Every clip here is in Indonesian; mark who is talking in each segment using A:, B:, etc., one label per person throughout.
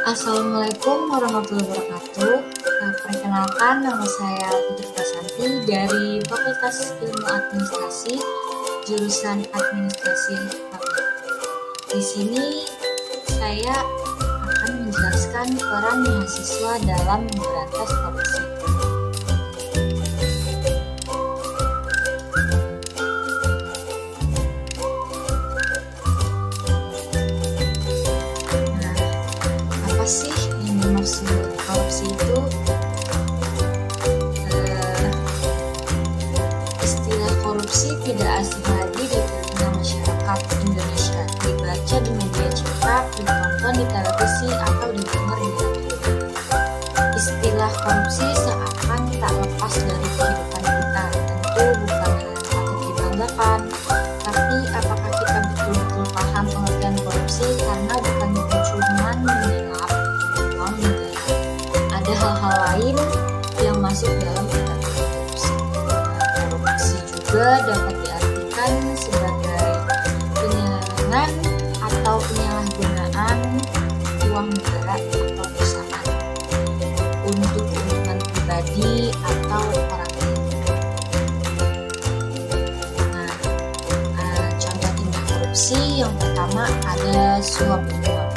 A: Assalamualaikum warahmatullahi wabarakatuh. Perkenalkan, nama saya Putri Prasanti dari Fakultas Ilmu Administrasi, jurusan Administrasi Publik. Di sini saya akan menjelaskan peran mahasiswa dalam memberantas korupsi. Apa sih yang dimaksud korupsi itu? Istilah korupsi tidak asing lagi di telinga masyarakat Indonesia. Dibaca di media cetak, ditonton di televisi, atau didengar di radio. Istilah korupsi seakan tak lepas dari kehidupan kita. Tentu bukan hal yang patut dibanggakan. Tapi apakah kita betul-betul paham pengertian korupsi? Karena bukan cuma menyelap uang negara. Ada hal-hal lain yang masuk dalam kategori korupsi. Korupsi juga dapat diartikan sebagai penyelewengan atau penyalahgunaan uang negara atau perusahaan untuk kepentingan pribadi atau orang lain. Contoh tindak korupsi yang pertama ada suap menyuap.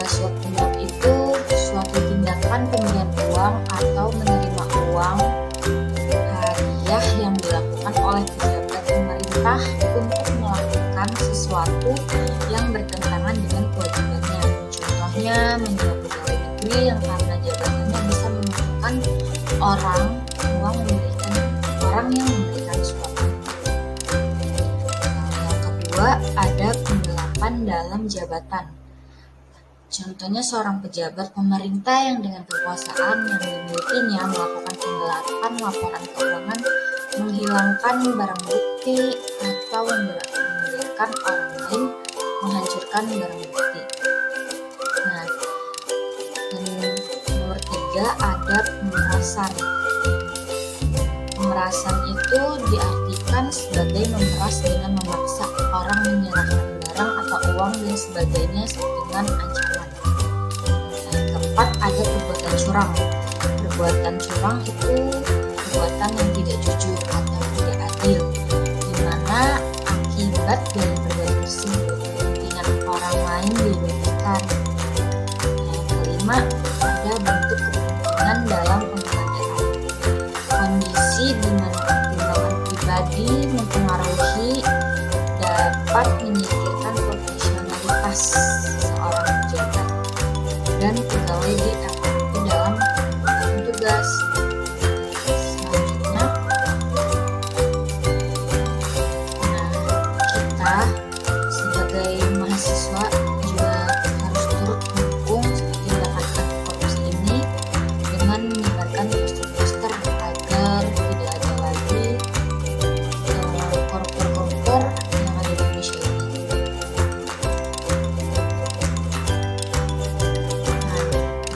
A: Suap menyuap itu suatu tindakan pemberian uang atau menerima uang hadiah yang dilakukan oleh pejabat pemerintah untuk melakukan sesuatu yang bertentangan dengan kewajibannya. Contohnya menyuap pegawai negeri yang karena jabatannya bisa menguntungkan orang yang memberikan suap. Yang kedua ada penggelapan dalam jabatan. Contohnya seorang pejabat pemerintah yang dengan kekuasaan yang dimilikinya melakukan penggelapan laporan keuangan, menghilangkan barang bukti, atau membiarkan orang lain menghancurkan barang bukti. Dan nomor 3 ada pemerasan. Pemerasan itu diartikan sebagai memeras dengan memaksa orang menyerahkan barang atau uang dan sebagainya dengan ancaman. Yang keempat ada perbuatan curang. Perbuatan curang itu perbuatan yang tidak jujur atau tidak adil, di mana akibat dari perbuatan tersebut kepentingan orang lain dirugikan. Yang kelima ada bentuk kepentingan dalam penggandaan. Kondisi di mana pertimbangan pribadi mempengaruhi dapat menyingkirkan profesionalitas seorang pejabat dan pegawai di aparatur dalam melakukan tugas. Selanjutnya, kita sebagai mahasiswa juga harus turut mendukung tindakan korupsi ini dengan menyebarkan poster-poster agar tidak ada lagi koruptor-koruptor yang ada di Indonesia ini.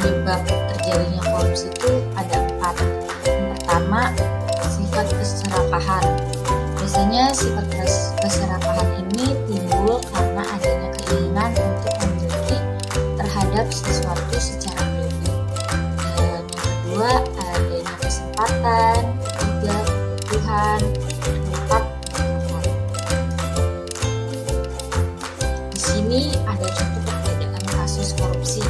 A: Penyebab terjadinya korupsi itu ada 4. Yang pertama, sifat keserakahan. Biasanya sifat keserakahan ini timbul karena adanya keinginan untuk memiliki terhadap sesuatu secara berlebih. Dan yang kedua, adanya kesempatan. Ketiga, kebutuhan. Keempat, manfaat. Di sini ada contoh perbedaan kasus korupsi.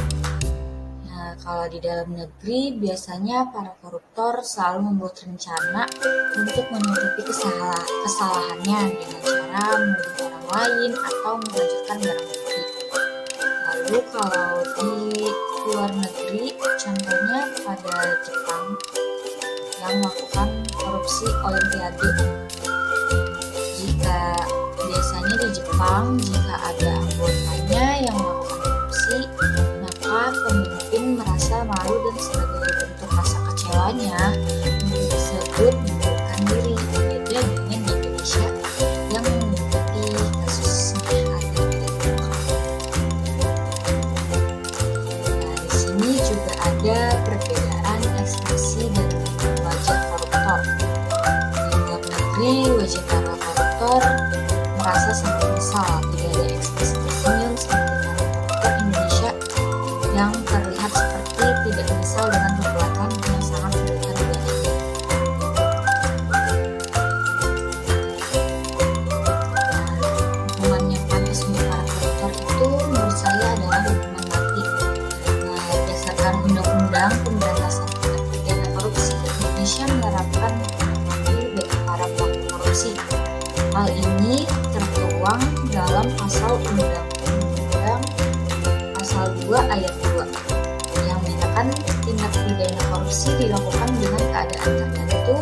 A: Kalau di dalam negeri, biasanya para koruptor selalu membuat rencana untuk menutupi kesalahannya dengan cara menuduh orang lain atau menghancurkan barang bukti. Lalu kalau di luar negeri, contohnya pada Jepang yang melakukan korupsi olimpiade. Biasanya di Jepang, jika ada anggotanya yang melakukan korupsi, maka pemimpin merasa malu dan sebagai bentuk rasa kecewanya tersebut mengundurkan diri. Beda dengan di Indonesia yang mengikuti kasusnya ada di Jepang. Di sini juga ada perbedaan ekspresi dan wajah koruptor. Di luar negeri, wajah para koruptor merasa sangat menyesal, tidak ada ekspresi tersenyum seperti para koruptor Indonesia yang tertuang dalam pasal Undang-Undang pasal 2 ayat 2 yang menyatakan tindak pidana korupsi dilakukan dengan keadaan tertentu